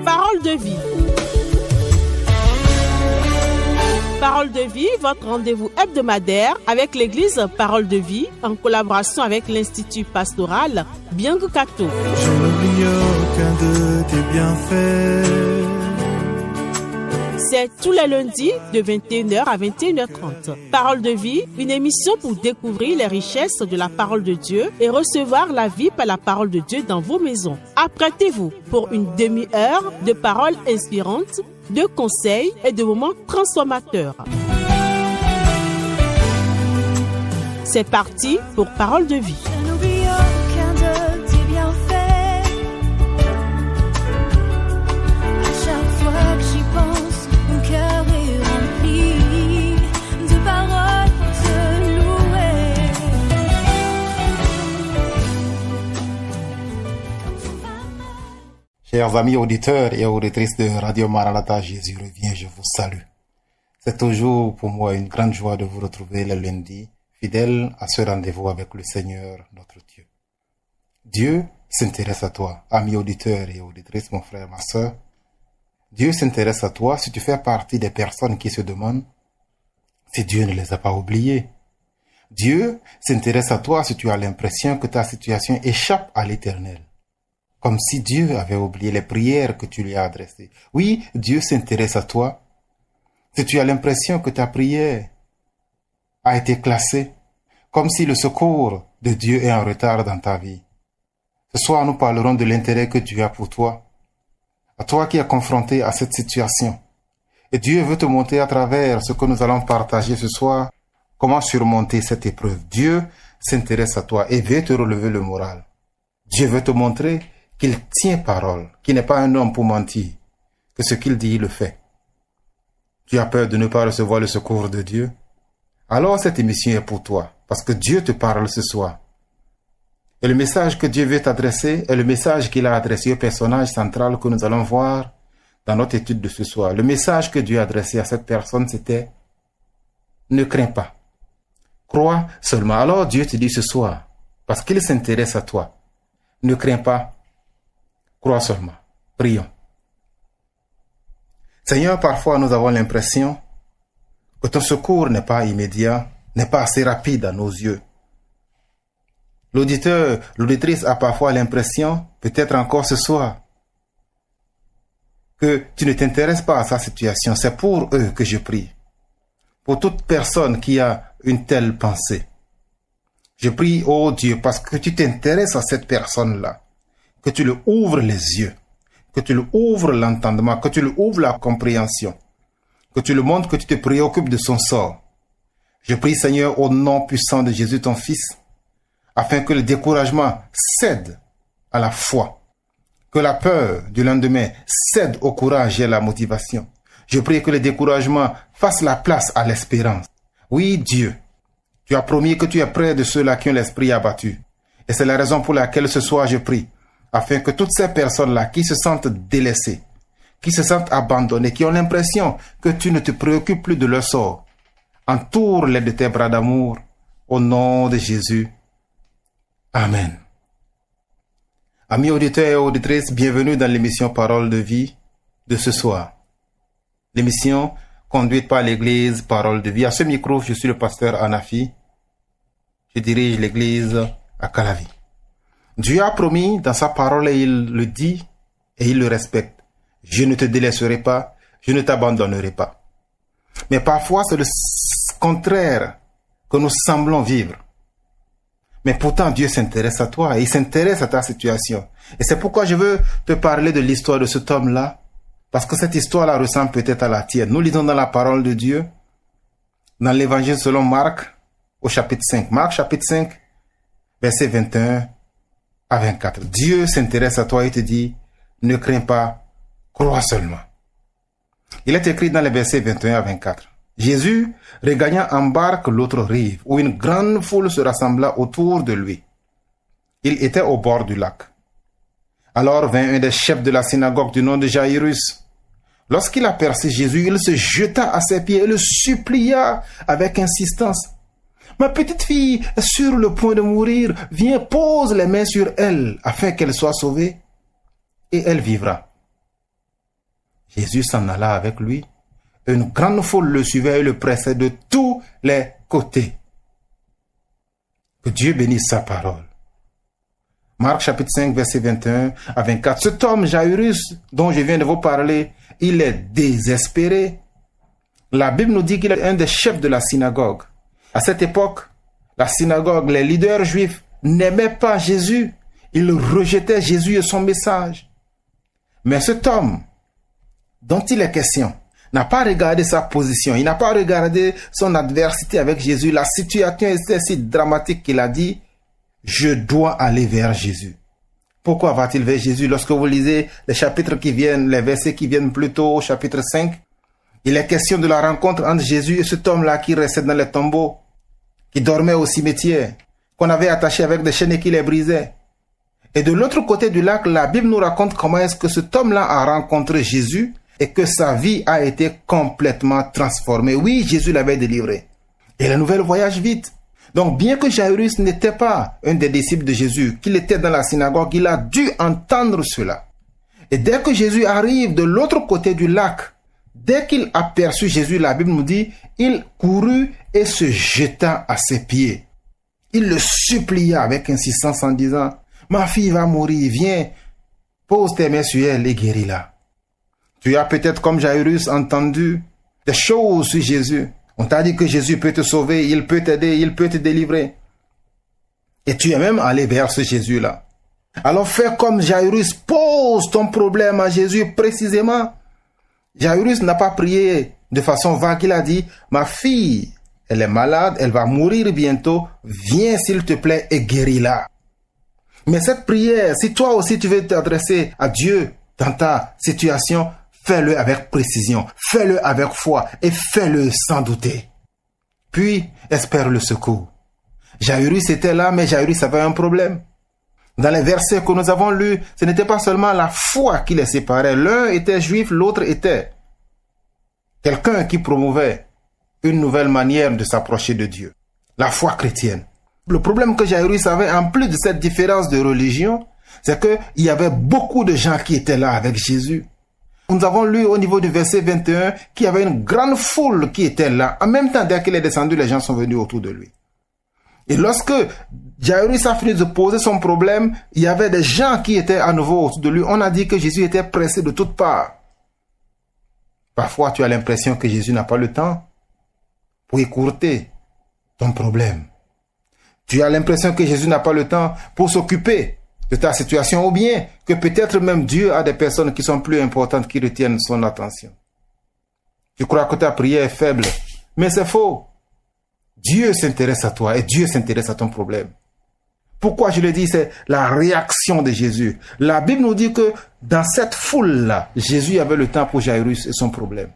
Parole de vie. Parole de vie, votre rendez-vous hebdomadaire avec l'église Parole de vie en collaboration avec l'Institut pastoral Bianco Cato. Je n'oublie aucun de tes bienfaits. C'est tous les lundis de 21h à 21h30. Parole de vie, une émission pour découvrir les richesses de la parole de Dieu et recevoir la vie par la parole de Dieu dans vos maisons. Apprêtez-vous pour une demi-heure de paroles inspirantes, de conseils et de moments transformateurs. C'est parti pour Parole de vie. Je n'oublie aucun de tes bienfaits. À chaque fois que j'y pense, mon cœur est rempli de paroles pour te louer. Chers amis auditeurs et auditrices de Radio Maranatha, Jésus revient, je vous salue. C'est toujours pour moi une grande joie de vous retrouver le lundi, fidèle à ce rendez-vous avec le Seigneur, notre Dieu. Dieu s'intéresse à toi, amis auditeurs et auditrices, mon frère, ma sœur. Dieu s'intéresse à toi si tu fais partie des personnes qui se demandent si Dieu ne les a pas oubliés. Dieu s'intéresse à toi si tu as l'impression que ta situation échappe à l'Éternel, comme si Dieu avait oublié les prières que tu lui as adressées. Oui, Dieu s'intéresse à toi si tu as l'impression que ta prière a été classée, comme si le secours de Dieu est en retard dans ta vie. Ce soir, nous parlerons de l'intérêt que Dieu a pour toi, à toi qui es confronté à cette situation. Et Dieu veut te montrer à travers ce que nous allons partager ce soir, comment surmonter cette épreuve. Dieu s'intéresse à toi et veut te relever le moral. Dieu veut te montrer qu'il tient parole, qu'il n'est pas un homme pour mentir, que ce qu'il dit, il le fait. Tu as peur de ne pas recevoir le secours de Dieu? Alors cette émission est pour toi, parce que Dieu te parle ce soir. Et le message que Dieu veut t'adresser est le message qu'il a adressé au personnage central que nous allons voir dans notre étude de ce soir. Le message que Dieu a adressé à cette personne, c'était « Ne crains pas, crois seulement ». Alors Dieu te dit ce soir, parce qu'il s'intéresse à toi, « Ne crains pas, crois seulement ». Prions. Seigneur, parfois nous avons l'impression que ton secours n'est pas immédiat, n'est pas assez rapide à nos yeux. L'auditeur, l'auditrice a parfois l'impression, peut-être encore ce soir, que tu ne t'intéresses pas à sa situation. C'est pour eux que je prie. Pour toute personne qui a une telle pensée. Je prie, oh Dieu, parce que tu t'intéresses à cette personne-là, que tu lui ouvres les yeux, que tu lui ouvres l'entendement, que tu lui ouvres la compréhension, que tu lui montres que tu te préoccupes de son sort. Je prie, Seigneur, au nom puissant de Jésus, ton Fils, afin que le découragement cède à la foi, que la peur du lendemain cède au courage et à la motivation. Je prie que le découragement fasse la place à l'espérance. Oui, Dieu, tu as promis que tu es près de ceux-là qui ont l'esprit abattu. Et c'est la raison pour laquelle ce soir je prie, afin que toutes ces personnes-là qui se sentent délaissées, qui se sentent abandonnées, qui ont l'impression que tu ne te préoccupes plus de leur sort, entoure-les de tes bras d'amour, au nom de Jésus. Amen. Amis auditeurs et auditrices, bienvenue dans l'émission Parole de vie de ce soir. L'émission conduite par l'église Parole de vie. À ce micro, je suis le pasteur Anafi. Je dirige l'église à Calavi. Dieu a promis dans sa parole et il le dit et il le respecte. Je ne te délaisserai pas, je ne t'abandonnerai pas. Mais parfois, c'est le contraire que nous semblons vivre. Mais pourtant, Dieu s'intéresse à toi et il s'intéresse à ta situation. Et c'est pourquoi je veux te parler de l'histoire de cet homme-là, parce que cette histoire-là ressemble peut-être à la tienne. Nous lisons dans la parole de Dieu, dans l'évangile selon Marc, au chapitre 5. Marc, chapitre 5, versets 21 à 24. Dieu s'intéresse à toi et te dit, ne crains pas, crois seulement. Il est écrit dans les versets 21 à 24. Jésus regagna en barque l'autre rive, où une grande foule se rassembla autour de lui. Il était au bord du lac. Alors vint un des chefs de la synagogue du nom de Jairus. Lorsqu'il aperçut Jésus, il se jeta à ses pieds et le supplia avec insistance. Ma petite fille est sur le point de mourir. Viens, pose les mains sur elle afin qu'elle soit sauvée et elle vivra. Jésus s'en alla avec lui. Une grande foule le suivait et le pressait de tous les côtés. Que Dieu bénisse sa parole. Marc chapitre 5, verset 21 à 24. Cet homme Jairus dont je viens de vous parler, il est désespéré. La Bible nous dit qu'il est un des chefs de la synagogue. À cette époque, la synagogue, les leaders juifs n'aimaient pas Jésus. Ils rejetaient Jésus et son message. Mais cet homme dont il est question n'a pas regardé sa position. Il n'a pas regardé son adversité avec Jésus. La situation était si dramatique qu'il a dit, je dois aller vers Jésus. Pourquoi va-t-il vers Jésus? Lorsque vous lisez les chapitres qui viennent, les versets qui viennent plus tôt au chapitre 5, il est question de la rencontre entre Jésus et cet homme-là qui restait dans les tombeaux, qui dormait au cimetière, qu'on avait attaché avec des chaînes et qui les brisait. Et de l'autre côté du lac, la Bible nous raconte comment est-ce que cet homme-là a rencontré Jésus et que sa vie a été complètement transformée. Oui, Jésus l'avait délivré. Et la nouvelle voyage vite. Donc, bien que Jairus n'était pas un des disciples de Jésus, qu'il était dans la synagogue, il a dû entendre cela. Et dès que Jésus arrive de l'autre côté du lac, dès qu'il aperçut Jésus, la Bible nous dit, il courut et se jeta à ses pieds. Il le supplia avec insistance en disant, « Ma fille va mourir, viens, pose tes mains sur elle et guéris-la. » Tu as peut-être comme Jairus entendu des choses sur Jésus. On t'a dit que Jésus peut te sauver, il peut t'aider, il peut te délivrer. Et tu es même allé vers ce Jésus-là. Alors fais comme Jairus, pose ton problème à Jésus précisément. Jairus n'a pas prié de façon vague, il a dit, ma fille, elle est malade, elle va mourir bientôt, viens s'il te plaît et guéris-la. Mais cette prière, si toi aussi tu veux t'adresser à Dieu dans ta situation, fais-le avec précision, fais-le avec foi et fais-le sans douter. Puis, espère le secours. Jairus était là, mais Jairus avait un problème. Dans les versets que nous avons lus, ce n'était pas seulement la foi qui les séparait. L'un était juif, l'autre était quelqu'un qui promouvait une nouvelle manière de s'approcher de Dieu. La foi chrétienne. Le problème que Jairus avait, en plus de cette différence de religion, c'est qu'il y avait beaucoup de gens qui étaient là avec Jésus. Nous avons lu au niveau du verset 21 qu'il y avait une grande foule qui était là. En même temps, dès qu'il est descendu, les gens sont venus autour de lui. Et lorsque Jairus a fini de poser son problème, il y avait des gens qui étaient à nouveau autour de lui. On a dit que Jésus était pressé de toutes parts. Parfois, tu as l'impression que Jésus n'a pas le temps pour écourter ton problème. Tu as l'impression que Jésus n'a pas le temps pour s'occuper de ta situation, ou bien que peut-être même Dieu a des personnes qui sont plus importantes qui retiennent son attention. Tu crois que ta prière est faible, mais c'est faux. Dieu s'intéresse à toi et Dieu s'intéresse à ton problème. Pourquoi je le dis, c'est la réaction de Jésus. La Bible nous dit que dans cette foule-là, Jésus avait le temps pour Jairus et son problème.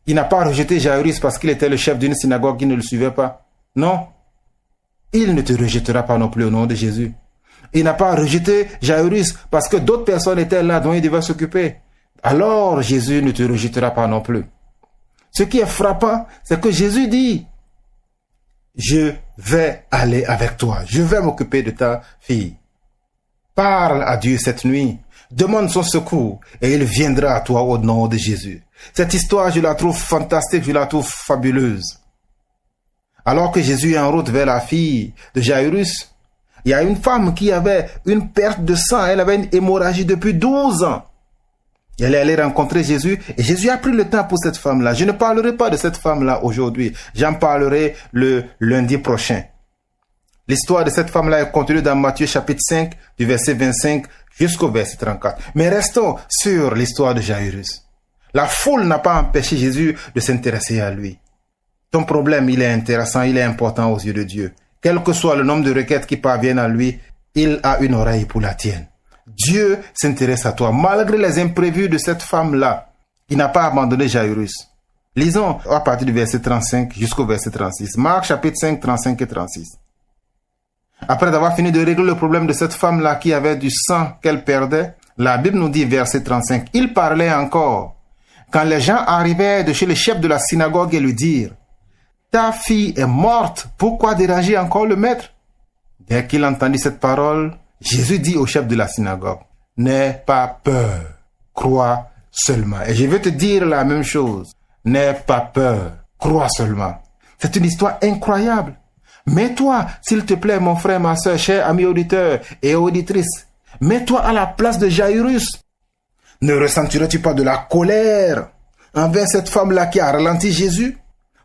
Il n'a pas rejeté Jairus parce qu'il était le chef d'une synagogue qui ne le suivait pas. Non. Il ne te rejettera pas non plus au nom de Jésus. Il n'a pas rejeté Jairus parce que d'autres personnes étaient là dont il devait s'occuper. Alors Jésus ne te rejettera pas non plus. Ce qui est frappant, c'est que Jésus dit, je vais aller avec toi, je vais m'occuper de ta fille. Parle à Dieu cette nuit, demande son secours et il viendra à toi au nom de Jésus. Cette histoire, je la trouve fantastique, je la trouve fabuleuse. Alors que Jésus est en route vers la fille de Jairus, il y a une femme qui avait une perte de sang, elle avait une hémorragie depuis 12 ans. Elle est allée rencontrer Jésus et Jésus a pris le temps pour cette femme-là. Je ne parlerai pas de cette femme-là aujourd'hui. J'en parlerai le lundi prochain. L'histoire de cette femme-là est contenue dans Matthieu chapitre 5, du verset 25 jusqu'au verset 34. Mais restons sur l'histoire de Jairus. La foule n'a pas empêché Jésus de s'intéresser à lui. Ton problème, il est intéressant, il est important aux yeux de Dieu. Quel que soit le nombre de requêtes qui parviennent à lui, il a une oreille pour la tienne. Dieu s'intéresse à toi, malgré les imprévus de cette femme-là. Il n'a pas abandonné Jairus. Lisons à partir du verset 35 jusqu'au verset 36. Marc chapitre 5, 35 et 36. Après avoir fini de régler le problème de cette femme-là qui avait du sang qu'elle perdait, la Bible nous dit, verset 35, il parlait encore. Quand les gens arrivaient de chez le chef de la synagogue et lui dirent, « ta fille est morte, pourquoi déranger encore le maître? Dès qu'il entendit cette parole, Jésus dit au chef de la synagogue, n'aie pas peur, crois seulement. Et je vais te dire la même chose, n'aie pas peur, crois seulement. C'est une histoire incroyable. Mets-toi, s'il te plaît, mon frère, ma soeur, cher ami auditeur et auditrice, mets-toi à la place de Jairus. Ne ressentirais-tu pas de la colère envers cette femme-là qui a ralenti Jésus?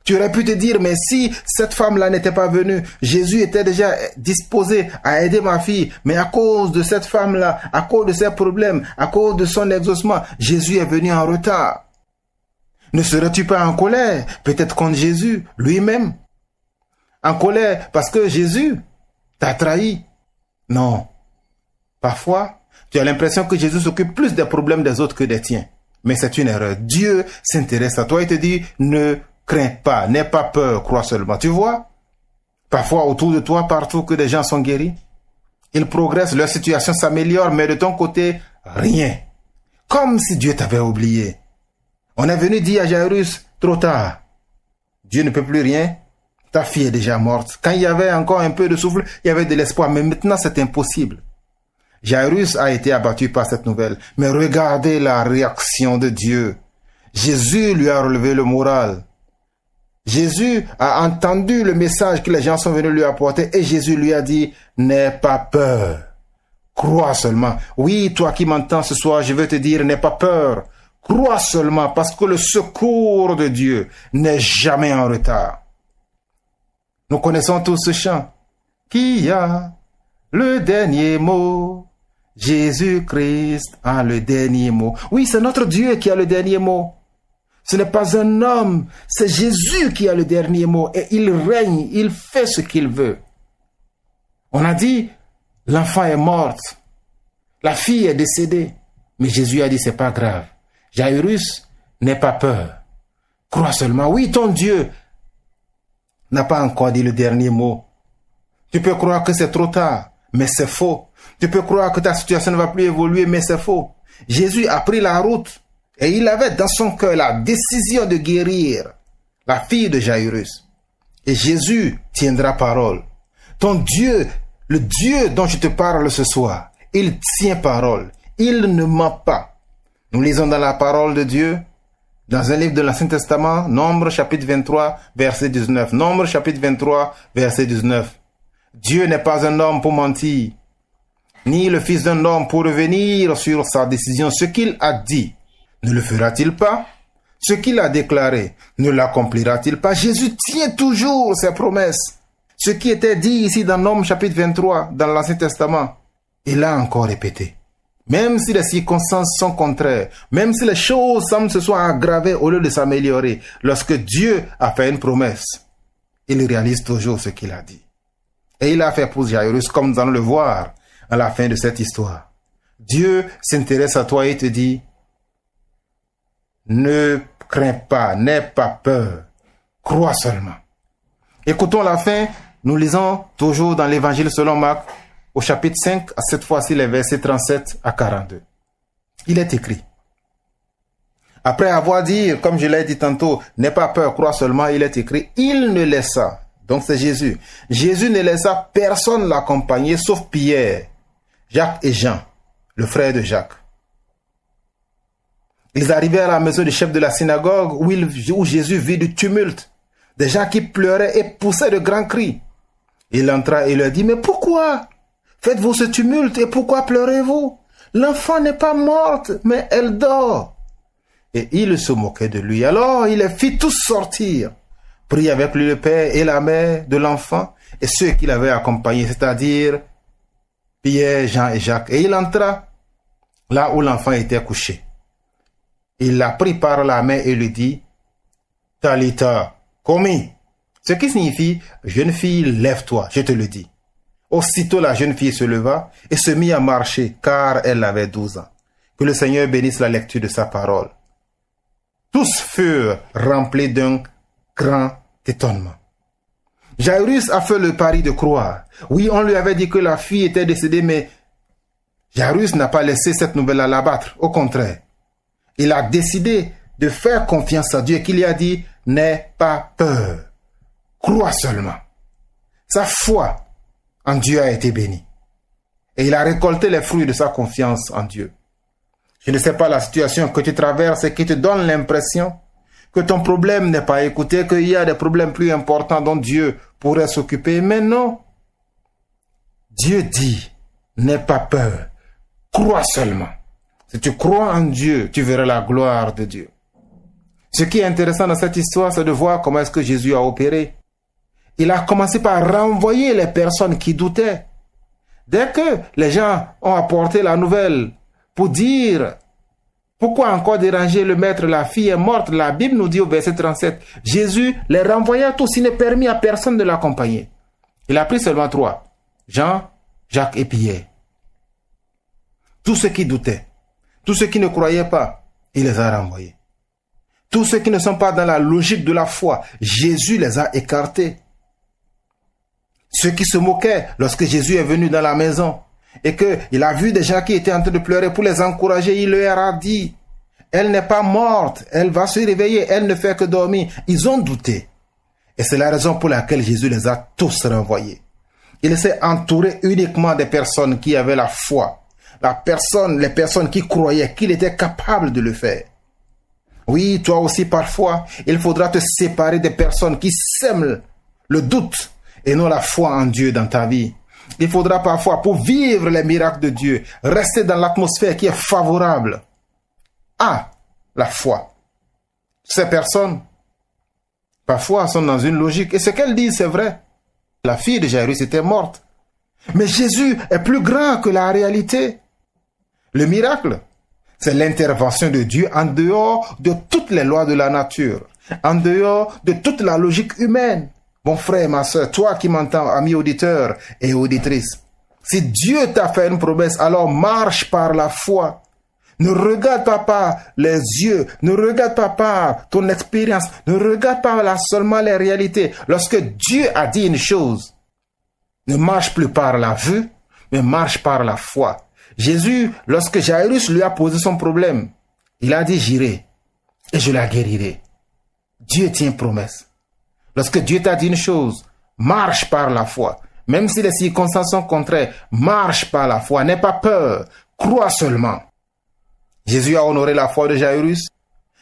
Tu aurais pu te dire, mais si cette femme-là n'était pas venue, Jésus était déjà disposé à aider ma fille, mais à cause de cette femme-là, à cause de ses problèmes, à cause de son exaucement, Jésus est venu en retard. Ne serais-tu pas en colère, peut-être contre Jésus lui-même? En colère parce que Jésus t'a trahi? Non. Parfois, tu as l'impression que Jésus s'occupe plus des problèmes des autres que des tiens. Mais c'est une erreur. Dieu s'intéresse à toi et te dit, ne crains pas, n'aie pas peur, crois seulement. Tu vois? Parfois, autour de toi, partout que des gens sont guéris, ils progressent, leur situation s'améliore, mais de ton côté, rien. Comme si Dieu t'avait oublié. On est venu dire à Jairus, trop tard. Dieu ne peut plus rien. Ta fille est déjà morte. Quand il y avait encore un peu de souffle, il y avait de l'espoir, mais maintenant c'est impossible. Jairus a été abattu par cette nouvelle. Mais regardez la réaction de Dieu. Jésus lui a relevé le moral. Jésus a entendu le message que les gens sont venus lui apporter et Jésus lui a dit, n'aie pas peur. Crois seulement. Oui, toi qui m'entends ce soir, je veux te dire, n'aie pas peur. Crois seulement parce que le secours de Dieu n'est jamais en retard. Nous connaissons tous ce chant. Qui a le dernier mot? Jésus-Christ a le dernier mot. Oui, c'est notre Dieu qui a le dernier mot. Ce n'est pas un homme, c'est Jésus qui a le dernier mot et il règne, il fait ce qu'il veut. On a dit, l'enfant est mort, la fille est décédée, mais Jésus a dit, c'est pas grave. Jairus, n'aie pas peur. Crois seulement. Oui, ton Dieu n'a pas encore dit le dernier mot. Tu peux croire que c'est trop tard, mais c'est faux. Tu peux croire que ta situation ne va plus évoluer, mais c'est faux. Jésus a pris la route et il avait dans son cœur la décision de guérir la fille de Jairus. Et Jésus tiendra parole. Ton Dieu, le Dieu dont je te parle ce soir, il tient parole. Il ne ment pas. Nous lisons dans la parole de Dieu, dans un livre de l'Ancien Testament, Nombre chapitre 23, verset 19. Nombre chapitre 23, verset 19. Dieu n'est pas un homme pour mentir, ni le fils d'un homme pour revenir sur sa décision. Ce qu'il a dit, ne le fera-t-il pas? Ce qu'il a déclaré, ne l'accomplira-t-il pas? Jésus tient toujours ses promesses. Ce qui était dit ici dans Nombre chapitre 23, dans l'Ancien Testament, il l'a encore répété. Même si les circonstances sont contraires, même si les choses semblent se sont aggravées au lieu de s'améliorer, lorsque Dieu a fait une promesse, il réalise toujours ce qu'il a dit. Et il a fait pour Jairus, comme nous allons le voir à la fin de cette histoire. Dieu s'intéresse à toi et te dit, ne crains pas, n'aie pas peur, crois seulement. Écoutons la fin, nous lisons toujours dans l'évangile selon Marc, au chapitre 5, à cette fois-ci les versets 37 à 42. Il est écrit. Après avoir dit, comme je l'ai dit tantôt, n'aie pas peur, crois seulement, il est écrit, il ne laissa, donc c'est Jésus, Jésus ne laissa personne l'accompagner sauf Pierre, Jacques et Jean, le frère de Jacques. Ils arrivaient à la maison du chef de la synagogue où Jésus vit du tumulte, des gens qui pleuraient et poussaient de grands cris. Il entra et leur dit, mais pourquoi faites-vous ce tumulte et pourquoi pleurez-vous? L'enfant n'est pas morte, mais elle dort. Et il se moquait de lui. Alors il les fit tous sortir, prit avec lui le père et la mère de l'enfant et ceux qui l'avaient accompagné, c'est-à-dire Pierre, Jean et Jacques. Et il entra là où l'enfant était couché. Il la prit par la main et lui dit, Talitha, komi, ce qui signifie, jeune fille, lève-toi, je te le dis. Aussitôt la jeune fille se leva et se mit à marcher, car elle avait 12 ans. Que le Seigneur bénisse la lecture de sa parole. Tous furent remplis d'un grand étonnement. Jairus a fait le pari de croire. Oui, on lui avait dit que la fille était décédée, mais Jairus n'a pas laissé cette nouvelle à l'abattre. Au contraire, il a décidé de faire confiance à Dieu, qu'il lui a dit, n'aie pas peur, croit seulement. Sa foi en Dieu a été bénie. Et il a récolté les fruits de sa confiance en Dieu. Je ne sais pas la situation que tu traverses et qui te donne l'impression que ton problème n'est pas écouté, qu'il y a des problèmes plus importants dont Dieu pourrait s'occuper. Mais non. Dieu dit, n'aie pas peur, crois seulement. Si tu crois en Dieu, tu verras la gloire de Dieu. Ce qui est intéressant dans cette histoire, c'est de voir comment est-ce que Jésus a opéré. Il a commencé par renvoyer les personnes qui doutaient. Dès que les gens ont apporté la nouvelle pour dire pourquoi encore déranger le maître, la fille est morte, la Bible nous dit au verset 37, Jésus les renvoya tous, il ne permit à personne de l'accompagner. Il a pris seulement 3, Jean, Jacques et Pierre. Tous ceux qui doutaient, tous ceux qui ne croyaient pas, il les a renvoyés. Tous ceux qui ne sont pas dans la logique de la foi, Jésus les a écartés. Ceux qui se moquaient lorsque Jésus est venu dans la maison et qu'il a vu des gens qui étaient en train de pleurer pour les encourager, il leur a dit, elle n'est pas morte, elle va se réveiller, elle ne fait que dormir. Ils ont douté. Et c'est la raison pour laquelle Jésus les a tous renvoyés. Il s'est entouré uniquement des personnes qui avaient la foi. Les personnes qui croyaient qu'il était capable de le faire. Oui, toi aussi parfois, il faudra te séparer des personnes qui sèment le doute et non la foi en Dieu dans ta vie. Il faudra parfois, pour vivre les miracles de Dieu, rester dans l'atmosphère qui est favorable à la foi. Ces personnes, parfois, sont dans une logique. Et ce qu'elles disent, c'est vrai. La fille de Jairus était morte. Mais Jésus est plus grand que la réalité. Le miracle, c'est l'intervention de Dieu en dehors de toutes les lois de la nature, en dehors de toute la logique humaine. Mon frère, ma soeur, toi qui m'entends, ami auditeur et auditrice, si Dieu t'a fait une promesse, alors marche par la foi. Ne regarde pas par les yeux, ne regarde pas par ton expérience, ne regarde pas là seulement les réalités. Lorsque Dieu a dit une chose, ne marche plus par la vue, mais marche par la foi. Jésus, lorsque Jairus lui a posé son problème, il a dit, j'irai et je la guérirai. Dieu tient promesse. Lorsque Dieu t'a dit une chose, marche par la foi. Même si les circonstances sont contraires, marche par la foi. N'aie pas peur, crois seulement. Jésus a honoré la foi de Jairus.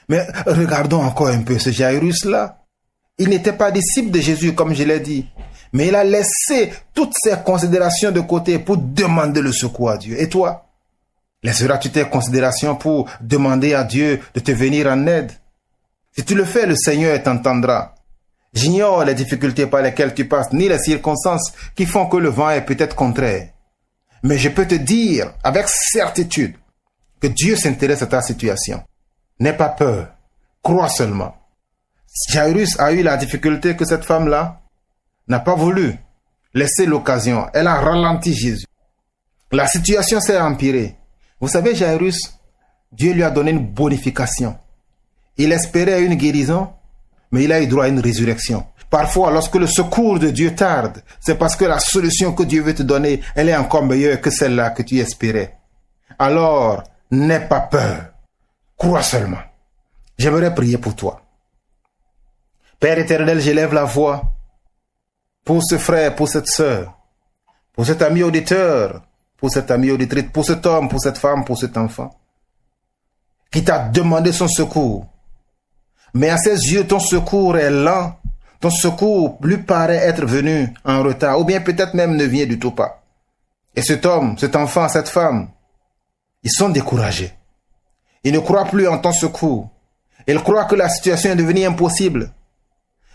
Mais regardons encore un peu ce Jairus-là. Il n'était pas disciple de Jésus, comme je l'ai dit. Mais il a laissé toutes ses considérations de côté pour demander le secours à Dieu. Et toi, laisseras-tu tes considérations pour demander à Dieu de te venir en aide? Si tu le fais, le Seigneur t'entendra. J'ignore les difficultés par lesquelles tu passes, ni les circonstances qui font que le vent est peut-être contraire. Mais je peux te dire avec certitude que Dieu s'intéresse à ta situation. N'aie pas peur, crois seulement. Jairus a eu la difficulté que cette femme-là n'a pas voulu laisser l'occasion. Elle a ralenti Jésus. La situation s'est empirée. Vous savez, Jairus, Dieu lui a donné une bonification. Il espérait une guérison, mais il a eu droit à une résurrection. Parfois, lorsque le secours de Dieu tarde, c'est parce que la solution que Dieu veut te donner, elle est encore meilleure que celle-là que tu espérais. Alors, n'aie pas peur. Crois seulement. J'aimerais prier pour toi. Père éternel, j'élève la voix pour ce frère, pour cette sœur, pour cet ami auditeur, pour cette amie auditrice, pour cet homme, pour cette femme, pour cet enfant, qui t'a demandé son secours. Mais à ses yeux, ton secours est lent. Ton secours lui paraît être venu en retard, ou bien peut-être même ne vient du tout pas. Et cet homme, cet enfant, cette femme, ils sont découragés. Ils ne croient plus en ton secours. Ils croient que la situation est devenue impossible.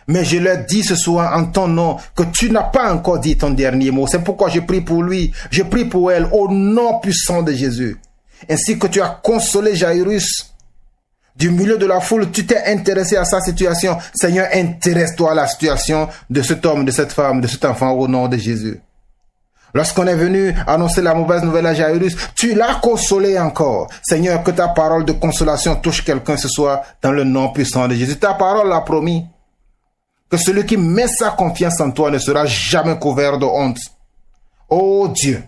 Mais je leur dis ce soir en ton nom que tu n'as pas encore dit ton dernier mot. C'est pourquoi je prie pour lui, je prie pour elle, au nom puissant de Jésus. Ainsi que tu as consolé Jairus du milieu de la foule, tu t'es intéressé à sa situation. Seigneur, intéresse-toi à la situation de cet homme, de cette femme, de cet enfant au nom de Jésus. Lorsqu'on est venu annoncer la mauvaise nouvelle à Jairus, tu l'as consolé encore. Seigneur, que ta parole de consolation touche quelqu'un ce soir dans le nom puissant de Jésus. Ta parole l'a promis que celui qui met sa confiance en toi ne sera jamais couvert de honte. Oh Dieu,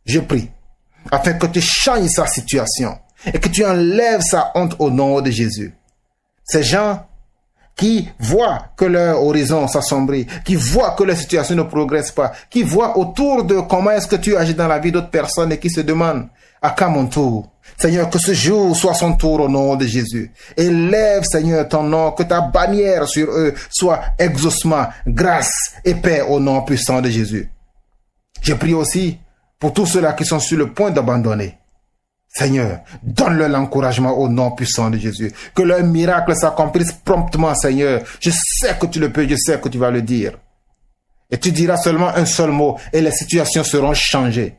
je prie afin que tu changes sa situation et que tu enlèves sa honte au nom de Jésus. Ces gens qui voient que leur horizon s'assombrit, qui voient que leur situation ne progresse pas, qui voient autour de comment est-ce que tu agis dans la vie d'autres personnes et qui se demandent à quand mon tour. Seigneur, que ce jour soit son tour au nom de Jésus. Élève, Seigneur, ton nom, que ta bannière sur eux soit exaucement, grâce et paix au nom puissant de Jésus. Je prie aussi pour tous ceux-là qui sont sur le point d'abandonner. Seigneur, donne-leur l'encouragement au nom puissant de Jésus. Que leur miracle s'accomplisse promptement, Seigneur. Je sais que tu le peux, je sais que tu vas le dire. Et tu diras seulement un seul mot et les situations seront changées.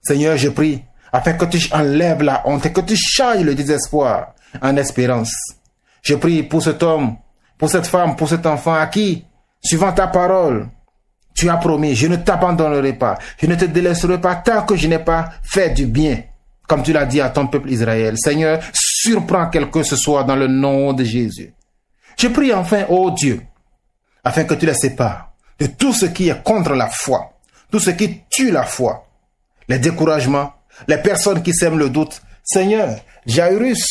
Seigneur, je prie afin que tu enlèves la honte et que tu changes le désespoir en espérance. Je prie pour cet homme, pour cette femme, pour cet enfant à qui, suivant ta parole, tu as promis, je ne t'abandonnerai pas, je ne te délaisserai pas tant que je n'ai pas fait du bien, comme tu l'as dit à ton peuple Israël. Seigneur, surprends quelqu'un ce soir dans le nom de Jésus. Je prie enfin, ô Dieu, afin que tu les sépares de tout ce qui est contre la foi, tout ce qui tue la foi, les découragements, les personnes qui sèment le doute. Seigneur, Jairus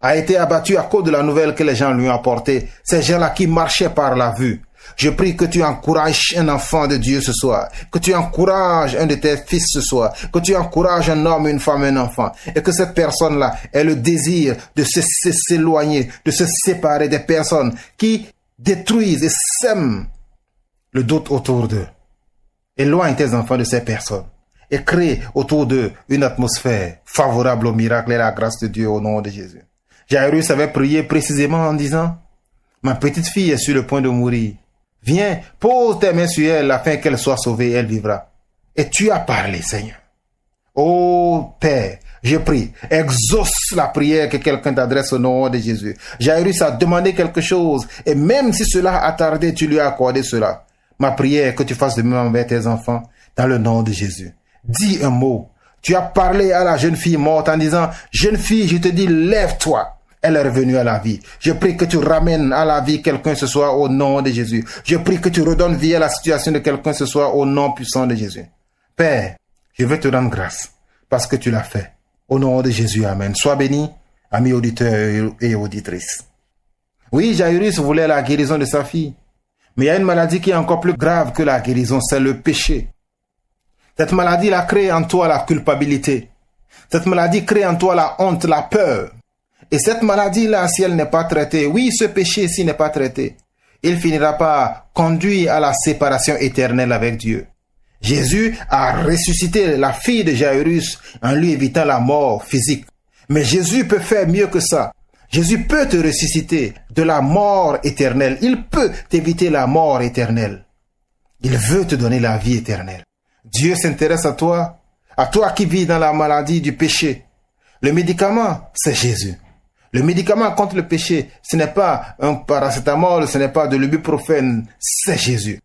a été abattu à cause de la nouvelle que les gens lui ont apportée. Ces gens-là qui marchaient par la vue. Je prie que tu encourages un enfant de Dieu ce soir, que tu encourages un de tes fils ce soir, que tu encourages un homme, une femme, un enfant, et que cette personne-là ait le désir de s'éloigner, de se séparer des personnes qui détruisent et sèment le doute autour d'eux. Éloigne tes enfants de ces personnes et crée autour d'eux une atmosphère favorable au miracle et à la grâce de Dieu au nom de Jésus. Jairus avait prié précisément en disant, « Ma petite fille est sur le point de mourir. Viens, pose tes mains sur elle afin qu'elle soit sauvée et elle vivra. » Et tu as parlé, Seigneur. Ô Père, je prie, exauce la prière que quelqu'un t'adresse au nom de Jésus. Jairus a demandé quelque chose et même si cela a tardé, tu lui as accordé cela. Ma prière est que tu fasses de même envers tes enfants dans le nom de Jésus. Dis un mot. Tu as parlé à la jeune fille morte en disant, « Jeune fille, je te dis, lève-toi. » Elle est revenue à la vie. Je prie que tu ramènes à la vie quelqu'un ce soir au nom de Jésus. Je prie que tu redonnes vie à la situation de quelqu'un ce soir au nom puissant de Jésus. Père, je veux te rendre grâce parce que tu l'as fait. Au nom de Jésus, amen. Sois béni, amis auditeurs et auditrices. Oui, Jairus voulait la guérison de sa fille. Mais il y a une maladie qui est encore plus grave que la guérison, c'est le péché. Cette maladie a créé en toi la culpabilité. Cette maladie crée en toi la honte, la peur. Et cette maladie-là, si elle n'est pas traitée, oui, ce péché, s'il n'est pas traité, il finira par conduire à la séparation éternelle avec Dieu. Jésus a ressuscité la fille de Jairus en lui évitant la mort physique. Mais Jésus peut faire mieux que ça. Jésus peut te ressusciter de la mort éternelle. Il peut t'éviter la mort éternelle. Il veut te donner la vie éternelle. Dieu s'intéresse à toi qui vis dans la maladie du péché. Le médicament, c'est Jésus. Le médicament contre le péché, ce n'est pas un paracétamol, ce n'est pas de l'ibuprofène, c'est Jésus.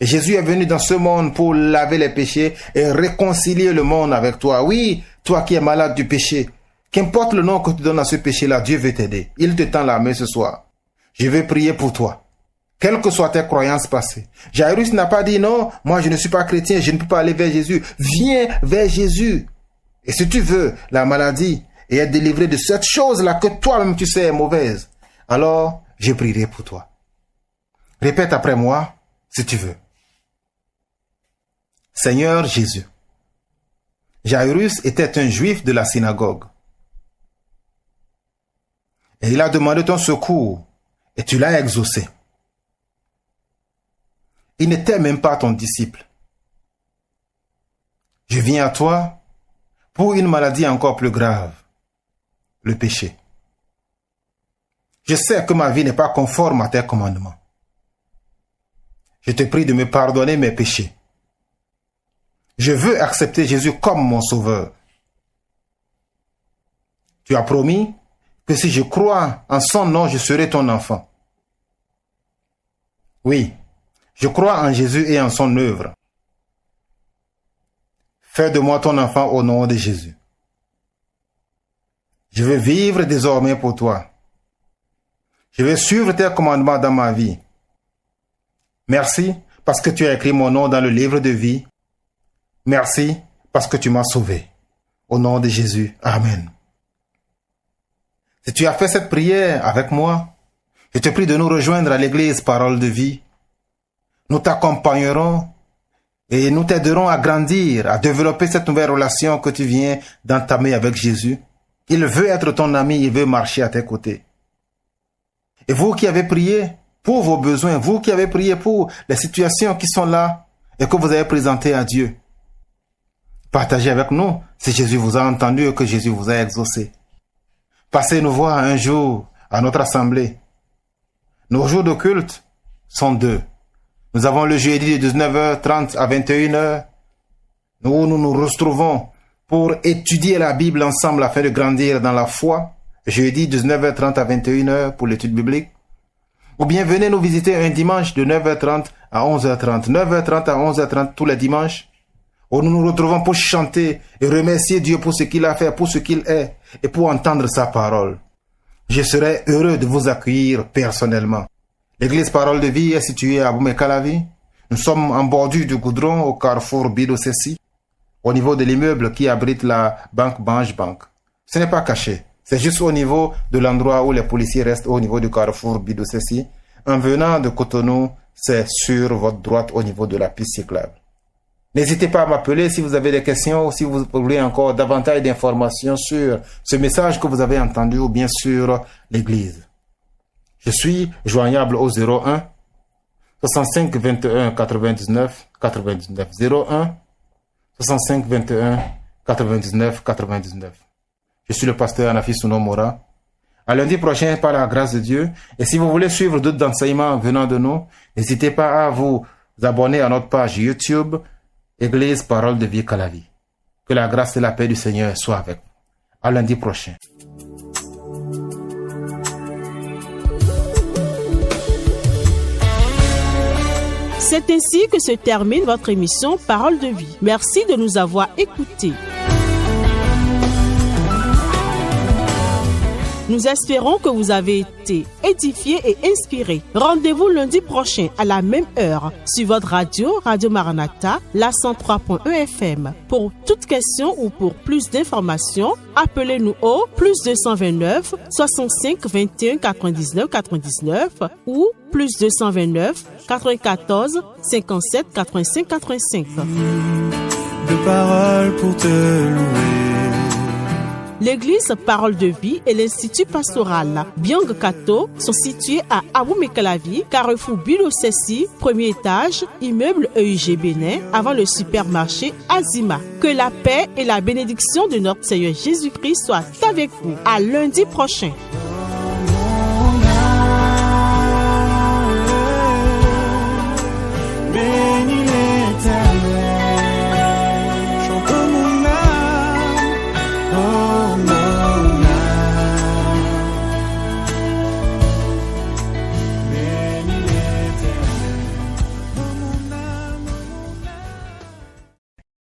Et Jésus est venu dans ce monde pour laver les péchés et réconcilier le monde avec toi. Oui, toi qui es malade du péché, qu'importe le nom que tu donnes à ce péché-là, Dieu veut t'aider. Il te tend la main ce soir. Je vais prier pour toi. Quelles que soient tes croyances passées. Jairus n'a pas dit non, moi je ne suis pas chrétien, je ne peux pas aller vers Jésus. Viens vers Jésus. Et si tu veux la maladie et être délivré de cette chose-là que toi-même tu sais est mauvaise, alors je prierai pour toi. Répète après moi, si tu veux. Seigneur Jésus, Jairus était un juif de la synagogue. Et il a demandé ton secours et tu l'as exaucé. Il n'était même pas ton disciple. Je viens à toi pour une maladie encore plus grave, le péché. Je sais que ma vie n'est pas conforme à tes commandements. Je te prie de me pardonner mes péchés. Je veux accepter Jésus comme mon sauveur. Tu as promis que si je crois en son nom, je serai ton enfant. Oui, je crois en Jésus et en son œuvre. Fais de moi ton enfant au nom de Jésus. Je veux vivre désormais pour toi. Je vais suivre tes commandements dans ma vie. Merci parce que tu as écrit mon nom dans le livre de vie. Merci parce que tu m'as sauvé. Au nom de Jésus, amen. Si tu as fait cette prière avec moi, Je te prie de nous rejoindre à l'église Parole de Vie. Nous t'accompagnerons et nous t'aiderons à grandir, à développer cette nouvelle relation que tu viens d'entamer avec Jésus. Il veut être ton ami, il veut marcher à tes côtés. Et vous qui avez prié pour vos besoins, vous qui avez prié pour les situations qui sont là et que vous avez présentées à Dieu, partagez avec nous si Jésus vous a entendu et que Jésus vous a exaucé. Passez nous voir un jour à notre assemblée. Nos jours de culte sont 2. Nous avons le jeudi de 19h30 à 21h, où nous nous retrouvons pour étudier la Bible ensemble afin de grandir dans la foi. Jeudi 19h30 à 21h pour l'étude biblique. Ou bien venez nous visiter un dimanche de 9h30 à 11h30. 9h30 à 11h30 tous les dimanches, où nous nous retrouvons pour chanter et remercier Dieu pour ce qu'il a fait, pour ce qu'il est, et pour entendre sa parole. Je serai heureux de vous accueillir personnellement. L'église Parole de Vie est située à Aboumey-Calavi. Nous sommes en bordure du goudron au carrefour Bido-Cessi, au niveau de l'immeuble qui abrite la banque Bange Bank. Ce n'est pas caché. C'est juste au niveau de l'endroit où les policiers restent au niveau du carrefour Bido-Cessi. En venant de Cotonou, c'est sur votre droite au niveau de la piste cyclable. N'hésitez pas à m'appeler si vous avez des questions ou si vous voulez encore davantage d'informations sur ce message que vous avez entendu ou bien sur l'église. Je suis joignable au 01 65 21 99 99 01 65 21 99 99. Je suis le pasteur Anafi Souno Mora. À lundi prochain, par la grâce de Dieu. Et si vous voulez suivre d'autres enseignements venant de nous, n'hésitez pas à vous abonner à notre page YouTube, Église Parole de Vie Calavi. Que la grâce et la paix du Seigneur soient avec vous. À lundi prochain. C'est ainsi que se termine votre émission Parole de Vie. Merci de nous avoir écoutés. Nous espérons que vous avez été édifiés et inspirés. Rendez-vous lundi prochain à la même heure sur votre radio, Radio Maranatha, la 103.1 FM. Pour toute question ou pour plus d'informations, appelez-nous au +229 65 21 99 99 ou +229 94 57 85 85. De paroles pour te louer. L'église Parole de Vie et l'Institut pastoral Biang Kato sont situés à Aboumey-Calavi, carrefour Bido-Cessi, premier étage, immeuble EUG Bénin, avant le supermarché Azima. Que la paix et la bénédiction de notre Seigneur Jésus-Christ soient avec vous. À lundi prochain. Chante mon âme, oh.